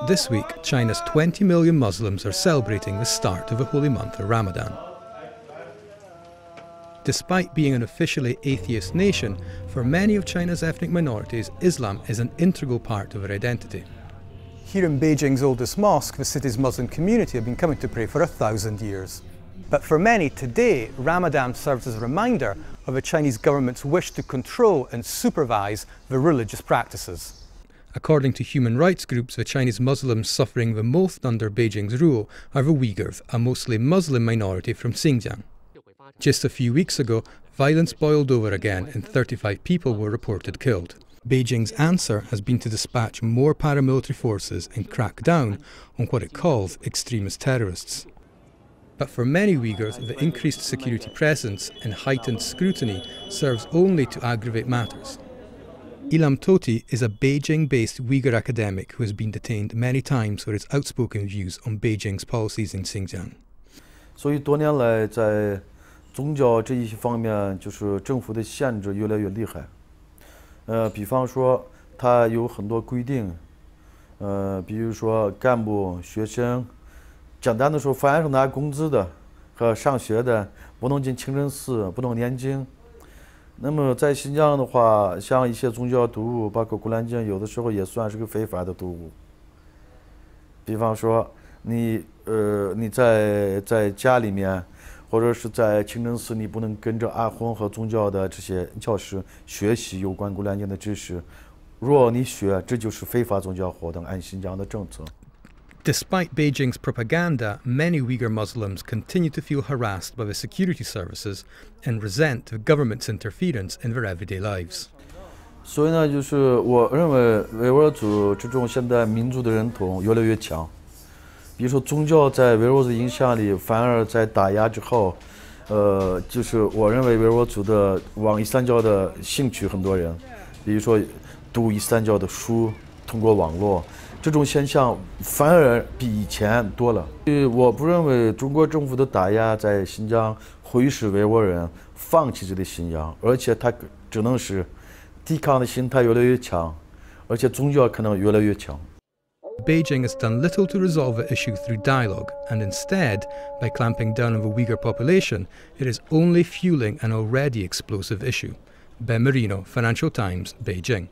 This week, China's 20 million Muslims are celebrating the start of the holy month of Ramadan. Despite being an officially atheist nation, for many of China's ethnic minorities, Islam is an integral part of their identity. Here in Beijing's oldest mosque, the city's Muslim community have been coming to pray for 1,000 years. But for many today, Ramadan serves as a reminder of the Chinese government's wish to control and supervise the religious practices. According to human rights groups, the Chinese Muslims suffering the most under Beijing's rule are the Uyghurs, a mostly Muslim minority from Xinjiang. Just a few weeks ago, violence boiled over again and 35 people were reported killed. Beijing's answer has been to dispatch more paramilitary forces and crack down on what it calls extremist terrorists. But for many Uyghurs, the increased security presence and heightened scrutiny serves only to aggravate matters. Ilham Tohti is a Beijing-based Uyghur academic who has been detained many times for his outspoken views on Beijing's policies in Xinjiang. 所以多年来，在宗教这一方面，就是政府的限制越来越厉害。比方说，它有很多规定，比如说干部、学生，简单的说，凡是拿工资的和上学的，不能进清真寺，不能念经。那么在新疆的话，像一些宗教读物，包括《古兰经》，有的时候也算是个非法的读物。比方说，你在家里面，或者是在清真寺，你不能跟着阿訇和宗教的这些教师学习有关《古兰经》的知识。若你学，这就是非法宗教活动，按新疆的政策。 Despite Beijing's propaganda, many Uyghur Muslims continue to feel harassed by the security services and resent the government's interference in their everyday lives. 所以呢，就是我认为维吾尔族这种现代民族的认同越来越强。比如说宗教在维吾尔族影响力反而在打压之后，就是我认为维吾尔族的往伊斯兰教的兴趣很多人，比如说读伊斯兰教的书，通过网络。 这种现象反而比以前多了。我不认为中国政府的打压在新疆会使维吾尔人放弃这个信仰，而且它只能使抵抗的心态越来越强，而且宗教可能越来越强。 Beijing has done little to resolve the issue through dialogue, and instead, by clamping down on the Uyghur population, it is only fueling an already explosive issue. Ben Marino, Financial Times, Beijing.